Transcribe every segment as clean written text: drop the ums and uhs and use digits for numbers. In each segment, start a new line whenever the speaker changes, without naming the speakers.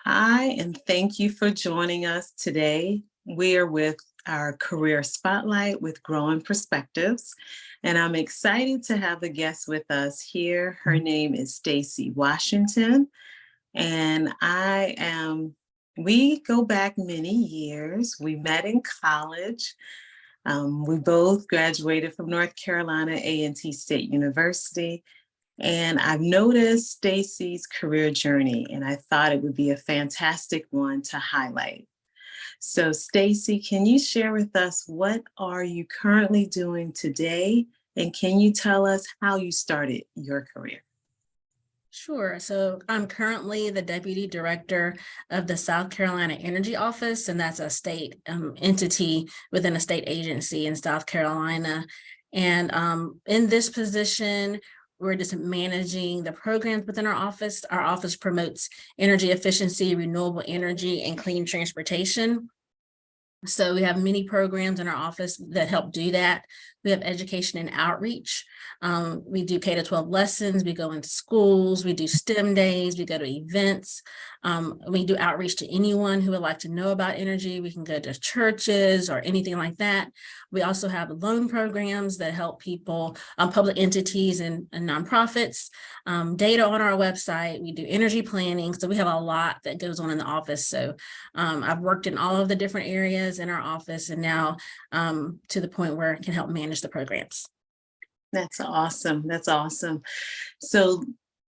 Hi, and thank you for joining us today. We are with our Career Spotlight with Growing Perspectives, and I'm excited to have a guest with us here. Her name is Stacey Washington, and we go back many years. We met in college. We both graduated from North Carolina A&T State University. And I've noticed Stacey's career journey, and I thought it would be a fantastic one to highlight. So, Stacey, can you share with us what are you currently doing today? And can you tell us how you started your career?
Sure. So I'm currently the Deputy Director of the South Carolina Energy Office, and that's a state entity within a state agency in South Carolina. And in this position, we're just managing the programs within our office. Our office promotes energy efficiency, renewable energy, and clean transportation. So we have many programs in our office that help do that. We have education and outreach. We do K-12 lessons. We go into schools. We do STEM days. We go to events. We do outreach to anyone who would like to know about energy. We can go to churches or anything like that. We also have loan programs that help people, public entities and nonprofits. Data on our website. We do energy planning. So we have a lot that goes on in the office. So I've worked in all of the different areas in our office, and now to the point where it can help manage the programs.
That's awesome. That's awesome. So,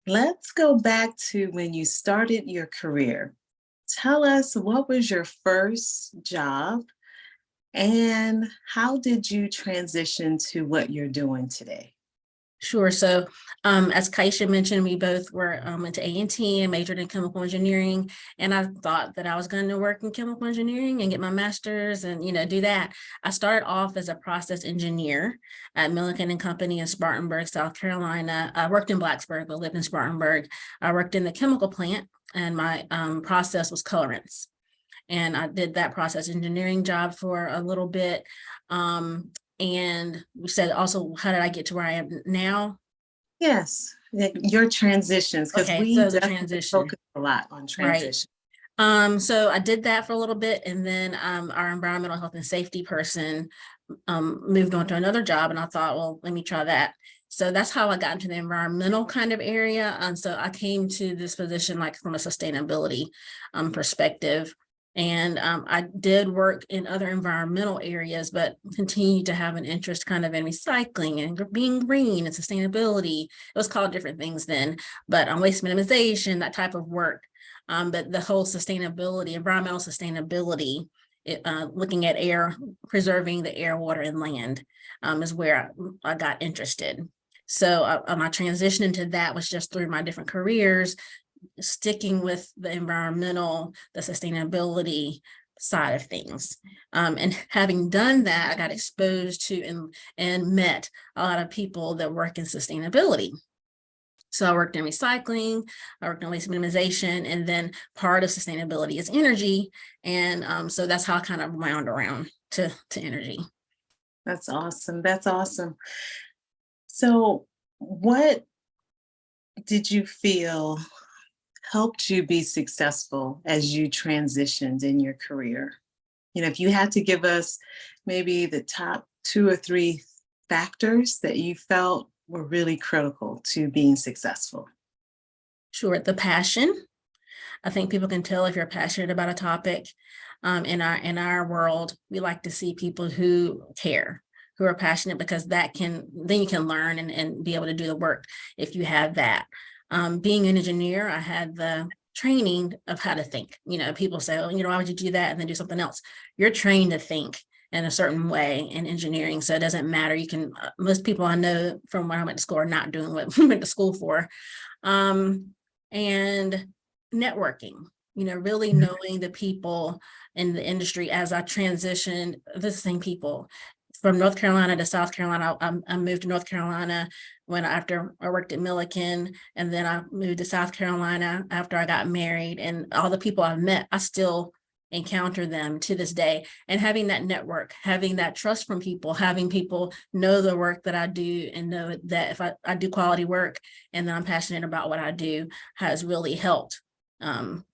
let's go back to when you started your career. Tell us, what was your first job and how did you transition to what you're doing today?
Sure. So as Kaisha mentioned, we both were into A&T and majored in chemical engineering. And I thought that I was going to work in chemical engineering and get my master's and, do that. I started off as a process engineer at Milliken and Company in Spartanburg, South Carolina. I worked in Blacksburg, but lived in Spartanburg. I worked in the chemical plant, and my process was colorants. And I did that process engineering job for a little bit. And we said also, how did I get to where I am now?
Yes, your transitions, because
Okay,
we
so the
definitely
transition,
focus a lot on
right?
transition.
So I did that for a little bit, and then our environmental health and safety person moved on to another job, and I thought, well, let me try that. So that's how I got into the environmental kind of area. And so I came to this position like from a sustainability perspective. And I did work in other environmental areas, but continued to have an interest kind of in recycling and being green and sustainability. It was called different things then, but waste minimization, that type of work. But the whole sustainability, environmental sustainability, looking at air, preserving the air, water, and land is where I got interested. So my transition into that was just through my different careers, sticking with the environmental, the sustainability side of things. And having done that, I got exposed to and met a lot of people that work in sustainability. So I worked in recycling, I worked on waste minimization, and then part of sustainability is energy. And so that's how I kind of wound around to energy.
That's awesome. That's awesome. So, what did you feel helped you be successful as you transitioned in your career? If you had to give us maybe the top two or three factors that you felt were really critical to being successful.
Sure, the passion. I think people can tell if you're passionate about a topic. In our world, we like to see people who care, who are passionate, because then you can learn and be able to do the work if you have that. Being an engineer, I had the training of how to think. People say, oh, why would you do that and then do something else? You're trained to think in a certain way in engineering. So it doesn't matter. Most people I know from where I went to school are not doing what we went to school for. And networking, really knowing the people in the industry. As I transitioned, the same people from North Carolina to South Carolina. I moved to North Carolina after I worked at Milliken, and then I moved to South Carolina after I got married. And all the people I've met, I still encounter them to this day. And having that network, having that trust from people, having people know the work that I do and know that if I do quality work and that I'm passionate about what I do, has really helped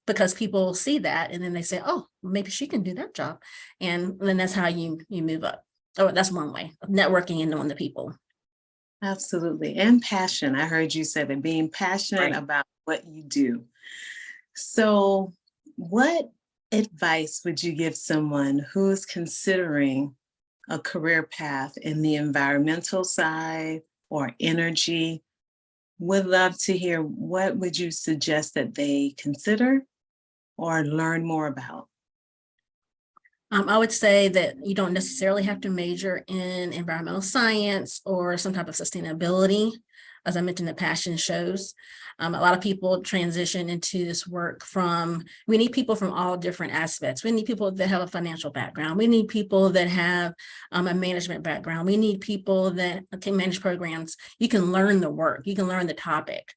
because people see that and then they say, oh, maybe she can do that job. And then that's how you move up. Oh, that's one way of networking and knowing the people.
Absolutely. And passion. I heard you say that, being passionate
Right.
about what you do. So, what advice would you give someone who is considering a career path in the environmental side or energy? Would love to hear, what would you suggest that they consider or learn more about?
I would say that you don't necessarily have to major in environmental science or some type of sustainability. As I mentioned, the passion shows. A lot of people transition into this work we need people from all different aspects. We need people that have a financial background. We need people that have a management background. We need people that can manage programs. You can learn the work. You can learn the topic.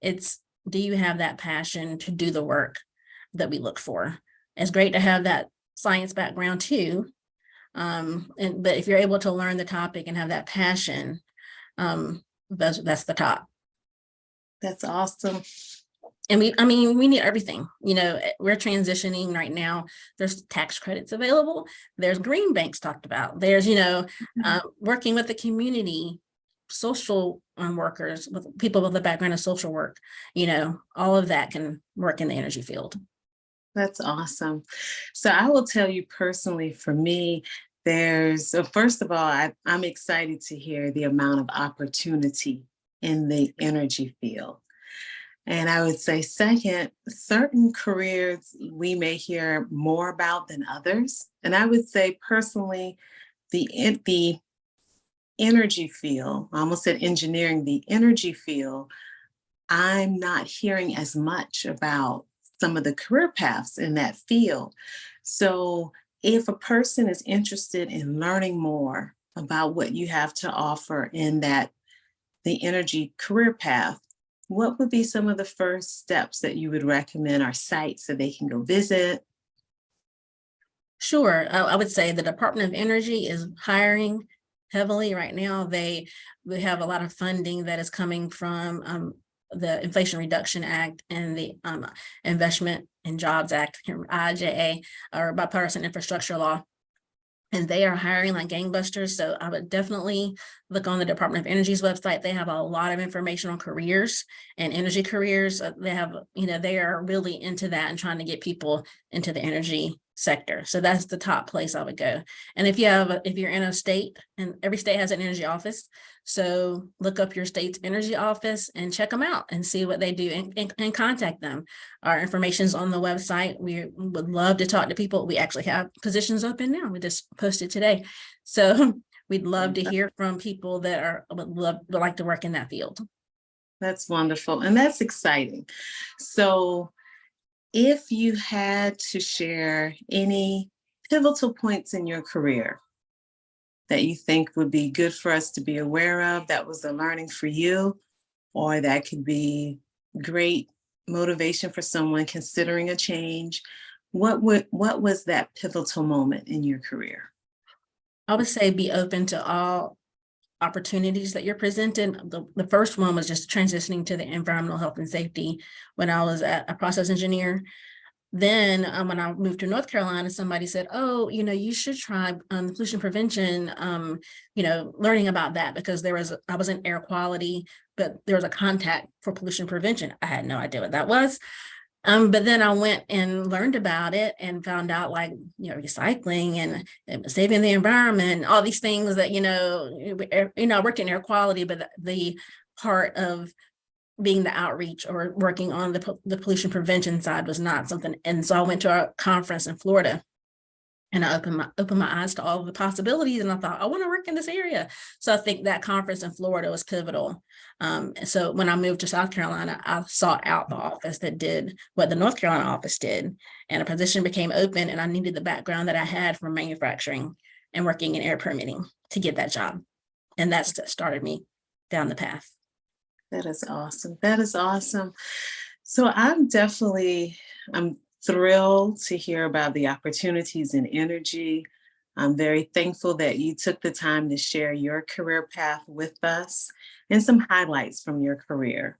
Do you have that passion to do the work that we look for? It's great to have that science background too. But if you're able to learn the topic and have that passion, that's the top.
That's awesome.
And we need everything. We're transitioning right now. There's tax credits available. There's green banks talked about. There's, working with the community, social workers, with people with a background of social work, all of that can work in the energy field.
That's awesome. So I will tell you personally, for me, first of all, I'm excited to hear the amount of opportunity in the energy field. And I would say, second, certain careers we may hear more about than others. And I would say, personally, the energy field, I almost said engineering, the energy field, I'm not hearing as much about some of the career paths in that field. So if a person is interested in learning more about what you have to offer in the energy career path, what would be some of the first steps that you would recommend, or sites that they can go visit?
Sure. I would say the Department of Energy is hiring heavily right now. They have a lot of funding that is coming from the Inflation Reduction Act and the Investment and Jobs Act, IIJA, or Bipartisan Infrastructure Law. And they are hiring like gangbusters. So I would definitely look on the Department of Energy's website. They have a lot of information on careers and energy careers. They are really into that and trying to get people into the energy sector. So that's the top place I would go. And if you're in a state, and every state has an energy office, so look up your state's energy office and check them out and see what they do, and contact them. Our information is on the website. We would love to talk to people. We actually have positions open now. We just posted today. So we'd love to hear from people that would like to work in that field.
That's wonderful. And that's exciting. So if you had to share any pivotal points in your career that you think would be good for us to be aware of, that was a learning for you, or that could be great motivation for someone considering a change, what was that pivotal moment in your career?
I would say be open to all opportunities that you're presented. The first one was just transitioning to the environmental health and safety when I was a process engineer. Then when I moved to North Carolina, somebody said, oh, you should try pollution prevention, learning about that, because I was in air quality, but there was a contact for pollution prevention. I had no idea what that was. But then I went and learned about it and found out, like, recycling and saving the environment, all these things that, I worked in air quality, but the part of being the outreach or working on the pollution prevention side was not something. And so I went to a conference in Florida, and I opened my eyes to all of the possibilities. And I thought, I want to work in this area. So I think that conference in Florida was pivotal. So when I moved to South Carolina, I sought out the office that did what the North Carolina office did. And a position became open, and I needed the background that I had from manufacturing and working in air permitting to get that job. And that's what started me down the path.
That is awesome. That is awesome. So I'm thrilled to hear about the opportunities in energy. I'm very thankful that you took the time to share your career path with us and some highlights from your career.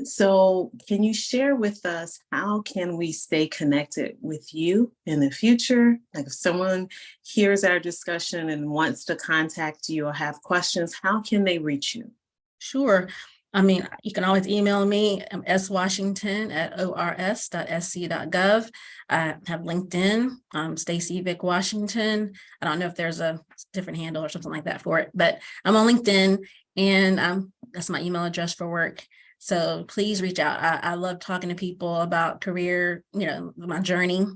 So can you share with us, how can we stay connected with you in the future? Like if someone hears our discussion and wants to contact you or have questions, how can they reach you?
Sure. I mean, you can always email me, swashington@ors.sc.gov. I have LinkedIn, Stacey Vic Washington. I don't know if there's a different handle or something like that for it, but I'm on LinkedIn, and that's my email address for work. So please reach out. I love talking to people about career, my journey.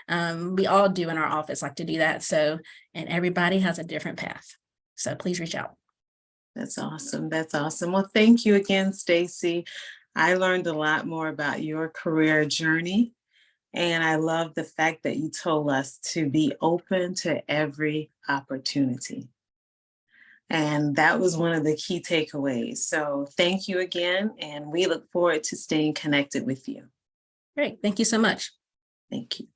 We all do in our office like to do that. So, and everybody has a different path. So please reach out.
That's awesome. That's awesome. Well, thank you again, Stacey. I learned a lot more about your career journey, and I love the fact that you told us to be open to every opportunity. And that was one of the key takeaways. So thank you again, and we look forward to staying connected with you.
Great. Thank you so much.
Thank you.